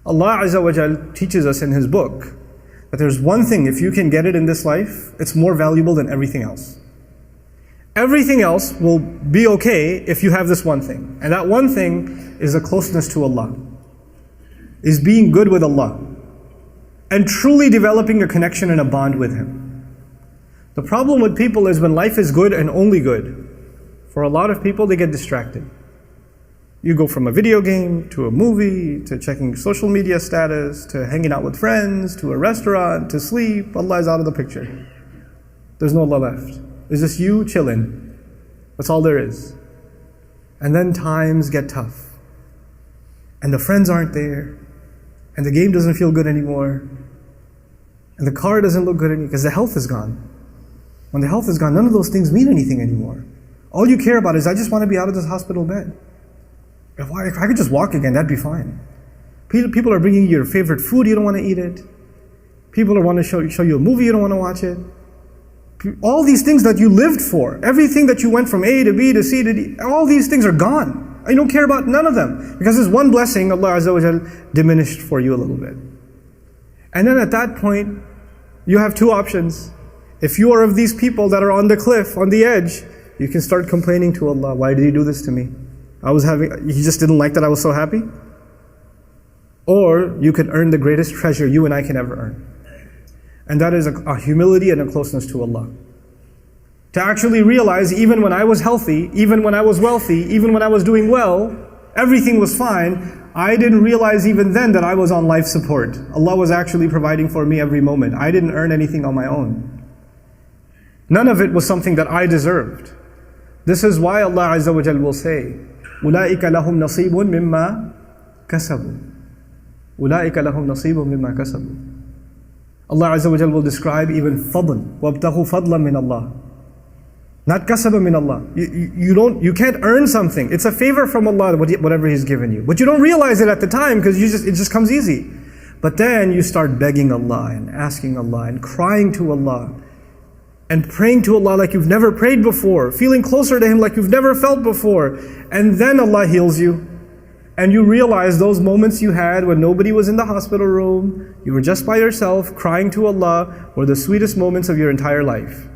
Allah Azza wa Jal teaches us in His book that there's one thing, if you can get it in this life, it's more valuable than everything else. Everything else will be okay if you have this one thing. And that one thing is a closeness to Allah, is being good with Allah, and truly developing a connection and a bond with Him. The problem with people is when life is good and only good, for a lot of people they get distracted. You go from a video game, to a movie, to checking social media status, to hanging out with friends, to a restaurant, to sleep. Allah is out of the picture. There's no Allah left. It's just you chilling. That's all there is. And then times get tough. And the friends aren't there. And the game doesn't feel good anymore. And the car doesn't look good anymore because the health is gone. When the health is gone, none of those things mean anything anymore. All you care about is, I just want to be out of this hospital bed. If I could just walk again, that'd be fine. People are bringing you your favorite food, you don't want to eat it. People want to show you a movie, you don't want to watch it. All these things that you lived for, everything that you went from A to B to C to D, all these things are gone. You don't care about none of them. Because there's one blessing, Allah Azza wa Jal diminished for you a little bit. And then at that point, you have two options. If you are of these people that are on the cliff, on the edge, you can start complaining to Allah, why did He do this to me? He just didn't like that I was so happy? Or you could earn the greatest treasure you and I can ever earn. And that is a humility and a closeness to Allah. To actually realize, even when I was healthy, even when I was wealthy, even when I was doing well, everything was fine, I didn't realize even then that I was on life support. Allah was actually providing for me every moment. I didn't earn anything on my own. None of it was something that I deserved. This is why Allah Azza wa Jal will say, أُولَٰئِكَ لَهُمْ نَصِيبٌ مِّمَّا كَسَبُوا. أُولَٰئِكَ لَهُمْ نَصِيبٌ مِّمَّا كَسَبُوا. Allah Azza wa Jal will describe even fadl. وَابْتَغُوا فَضْلًا مِّنَ اللَّهِ. Not kasaba min Allah. You can't earn something. It's a favor from Allah, whatever He's given you. But you don't realize it at the time because it just comes easy. But then you start begging Allah and asking Allah and crying to Allah and praying to Allah like you've never prayed before, feeling closer to Him like you've never felt before. And then Allah heals you. And you realize those moments you had when nobody was in the hospital room, you were just by yourself, crying to Allah, were the sweetest moments of your entire life.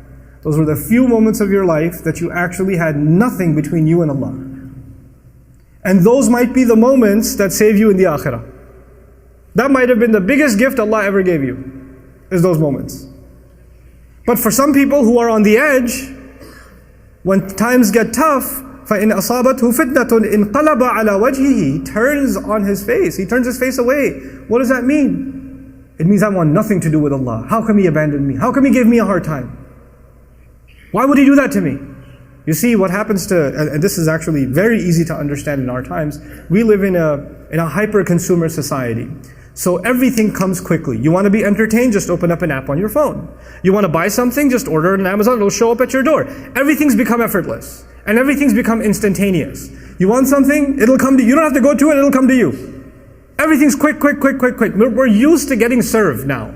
Those were the few moments of your life that you actually had nothing between you and Allah. And those might be the moments that save you in the akhirah. That might have been the biggest gift Allah ever gave you, is those moments. But for some people who are on the edge, when times get tough, فَإِنْ أَصَابَتْهُ فِتْنَةٌ إِنْقَلَبَ عَلَى وَجْهِهِ. He turns on his face. He turns his face away. What does that mean? It means I want nothing to do with Allah. How come He abandoned me? How come He gave me a hard time? Why would He do that to me? You see, what happens and this is actually very easy to understand in our times, we live in a hyper-consumer society. So everything comes quickly. You want to be entertained, just open up an app on your phone. You want to buy something, just order it on Amazon, it'll show up at your door. Everything's become effortless. And everything's become instantaneous. You want something, it'll come to you. You don't have to go to it, it'll come to you. Everything's quick. We're used to getting served now.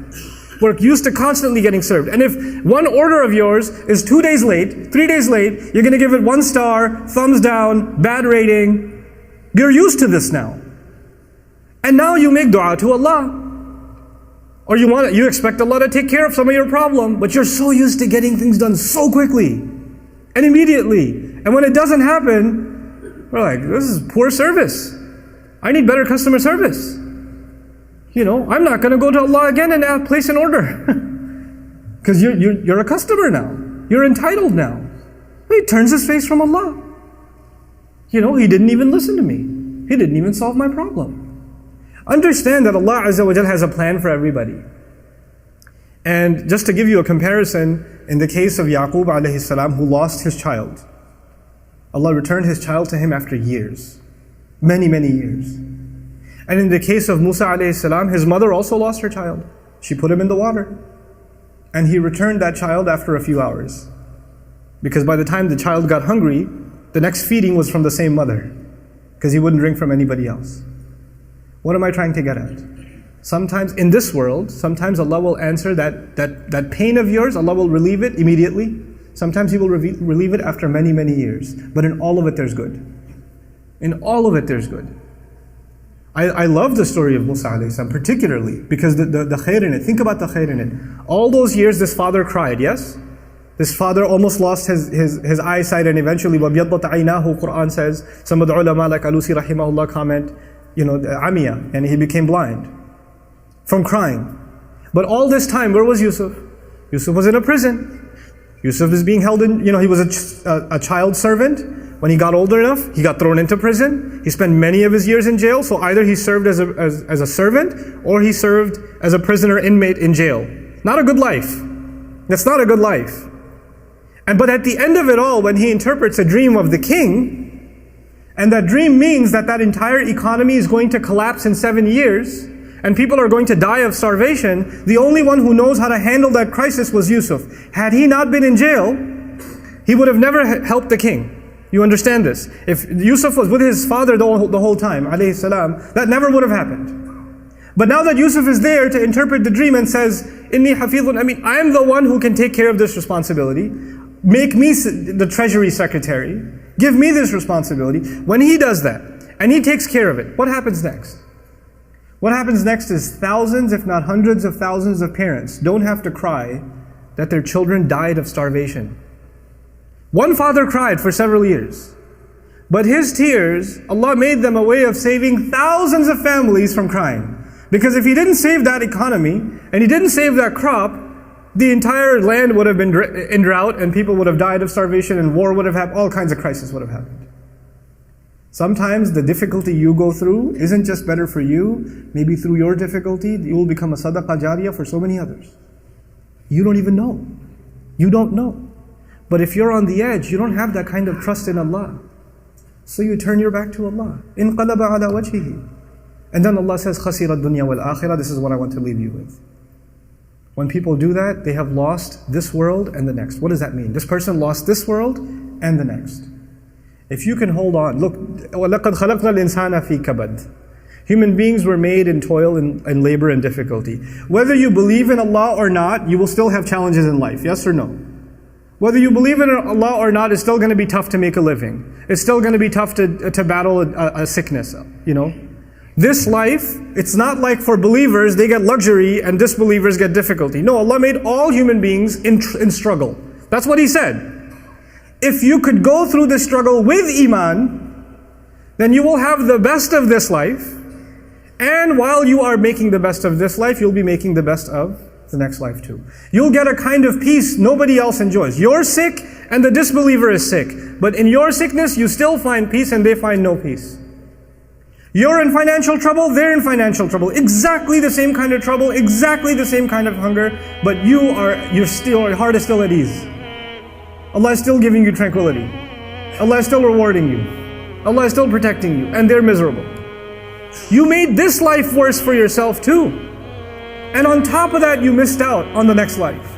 We're used to constantly getting served. And if one order of yours is 2 days late, 3 days late, you're going to give it 1 star, thumbs down, bad rating. You're used to this now. And now you make dua to Allah. Or you expect Allah to take care of some of your problem, but you're so used to getting things done so quickly and immediately. And when it doesn't happen, we're like, this is poor service. I need better customer service. I'm not going to go to Allah again and place an order. Because you're a customer now. You're entitled now. He turns his face from Allah. He didn't even listen to me. He didn't even solve my problem. Understand that Allah Azza wa Jal has a plan for everybody. And just to give you a comparison, in the case of Yaqub alayhi salam, who lost his child, Allah returned his child to him after years. Many, many years. And in the case of Musa alayhi salam, his mother also lost her child. She put him in the water. And he returned that child after a few hours. Because by the time the child got hungry, the next feeding was from the same mother. Because he wouldn't drink from anybody else. What am I trying to get at? Sometimes in this world, sometimes Allah will answer that pain of yours, Allah will relieve it immediately. Sometimes He will relieve it after many, many years. But in all of it there's good. In all of it there's good. I love the story of Musa alayhi salam, particularly because the khair in it. Think about the khair in it. All those years this father cried, yes? This father almost lost his eyesight, and eventually, وَبْيَضَّتْ عَيْنَاهُ, Quran says, some of the ulama like Alusi rahimahullah comment, amiya, and he became blind from crying. But all this time, where was Yusuf? Yusuf was in a prison. Yusuf is being held in, he was a child servant. When he got older enough, he got thrown into prison. He spent many of his years in jail. So either he served as a servant, or he served as a prisoner inmate in jail. Not a good life. That's not a good life. But at the end of it all, when he interprets a dream of the king, and that dream means that entire economy is going to collapse in 7 years, and people are going to die of starvation, the only one who knows how to handle that crisis was Yusuf. Had he not been in jail, he would have never helped the king. You understand this? If Yusuf was with his father the whole time, alayhi salam, that never would have happened. But now that Yusuf is there to interpret the dream and says, Inni hafidhun, I am the one who can take care of this responsibility. Make me the treasury secretary. Give me this responsibility. When he does that, and he takes care of it, what happens next? What happens next is thousands, if not hundreds of thousands of parents don't have to cry that their children died of starvation. One father cried for several years, but his tears, Allah made them a way of saving thousands of families from crying. Because if he didn't save that economy, and he didn't save that crop, the entire land would have been in drought, and people would have died of starvation, and war would have happened, all kinds of crises would have happened. Sometimes the difficulty you go through isn't just better for you. Maybe through your difficulty, you will become a sadaqah jariyah for so many others. You don't even know. You don't know. But if you're on the edge, you don't have that kind of trust in Allah. So you turn your back to Allah. انقلب على وجهه. And then Allah says, خسر الدنيا والآخرة. This is what I want to leave you with. When people do that, they have lost this world and the next. What does that mean? This person lost this world and the next. If you can hold on, look, وَلَقَدْ خَلَقْنَا الْإِنسَانَ فِي كَبَدٍ. Human beings were made in toil and labor and difficulty. Whether you believe in Allah or not, you will still have challenges in life, yes or no? Whether you believe in Allah or not, it's still going to be tough to make a living. It's still going to be tough to battle a sickness, This life, it's not like for believers, they get luxury and disbelievers get difficulty. No, Allah made all human beings in struggle. That's what He said. If you could go through this struggle with Iman, then you will have the best of this life. And while you are making the best of this life, you'll be making the best of the next life too. You'll get a kind of peace nobody else enjoys. You're sick and the disbeliever is sick. But in your sickness, you still find peace and they find no peace. You're in financial trouble, they're in financial trouble. Exactly the same kind of trouble, exactly the same kind of hunger, but your heart is still at ease. Allah is still giving you tranquility. Allah is still rewarding you. Allah is still protecting you, and they're miserable. You made this life worse for yourself too. And on top of that, you missed out on the next life.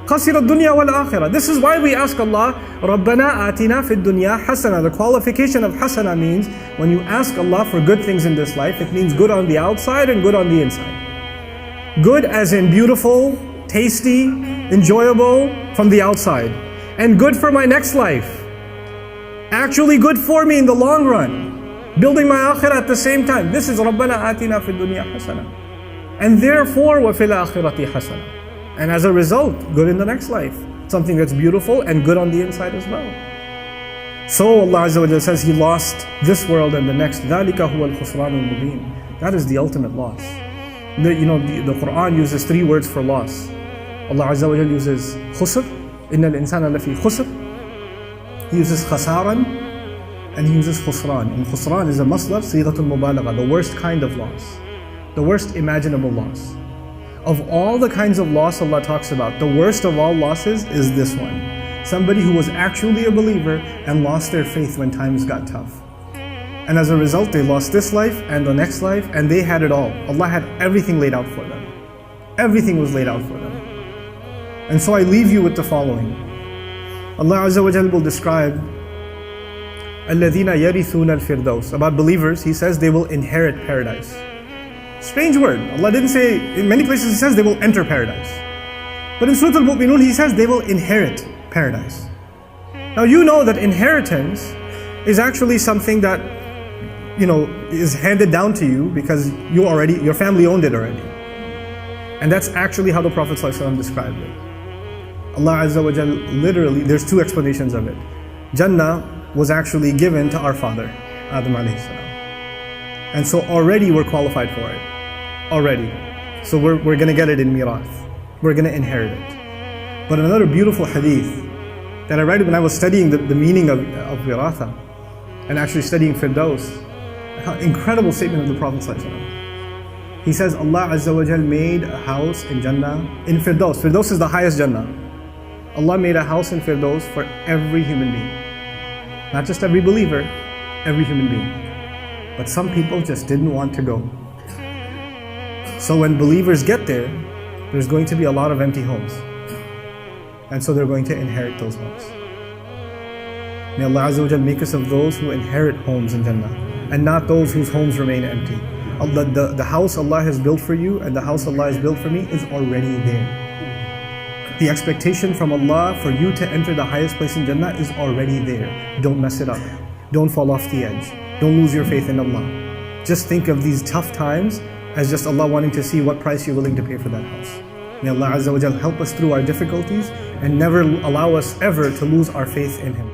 خَسِرَ الدُّنْيَا وَالْآخِرَةِ. This is why we ask Allah, رَبَّنَا آتِنَا فِي الدُّنْيَا حَسَنًا. The qualification of hasana means, when you ask Allah for good things in this life, it means good on the outside and good on the inside. Good as in beautiful, tasty, enjoyable from the outside. And good for my next life. Actually good for me in the long run. Building my akhirah at the same time. This is رَبَّنَا آتِنَا فِي الدُّنْيَا حَسَنًا. And therefore, وَفِي الْآخِرَةِ حَسَنًا. And as a result, good in the next life. Something that's beautiful and good on the inside as well. So Allah Azza wa Jalla says He lost this world and the next. ذَلِكَ هُوَ الْخُسْرَانُ الْمُبِينُ. That is the ultimate loss. The Quran uses 3 words for loss. Allah Azza wa Jalla uses khusr. إِنَّ الْإِنسَانَ لَفِي خُسْرٍ. He uses khasaran and He uses khusran. And khusran is a masdar, sighatul mubalagha, the worst kind of loss. The worst imaginable loss. Of all the kinds of loss Allah talks about, the worst of all losses is this one. Somebody who was actually a believer and lost their faith when times got tough. And as a result, they lost this life and the next life, and they had it all. Allah had everything laid out for them. Everything was laid out for them. And so I leave you with the following. Allah Azza wa Jalla will describe الَّذِينَ يَرِثُونَ الْفِرْدَوْسِ. About believers, He says they will inherit paradise. Strange word. Allah didn't say, in many places He says they will enter paradise. But in Surah Al-Mu'minun He says they will inherit paradise. Now you know that inheritance is actually something that is handed down to you because your family owned it already. And that's actually how the Prophet ﷺ described it. Allah Azza wa Jal, literally, there's two explanations of it. Jannah was actually given to our father, Adam alayhi salam. And so already we're qualified for it. Already. So we're going to get it in mirath. We're going to inherit it. But another beautiful hadith that I read when I was studying the meaning of wiratha and actually studying Firdaus, incredible statement of the Prophet ﷺ. He says, Allah Azza wa Jal made a house in Jannah, in Firdaus. Firdaus is the highest Jannah. Allah made a house in Firdaus for every human being. Not just every believer, every human being. But some people just didn't want to go. So when believers get there, there's going to be a lot of empty homes. And so they're going to inherit those homes. May Allah Azza wa Jal make us of those who inherit homes in Jannah and not those whose homes remain empty. The house Allah has built for you and the house Allah has built for me is already there. The expectation from Allah for you to enter the highest place in Jannah is already there. Don't mess it up. Don't fall off the edge. Don't lose your faith in Allah. Just think of these tough times as just Allah wanting to see what price you're willing to pay for that house. May Allah Azza wa Jal help us through our difficulties and never allow us ever to lose our faith in Him.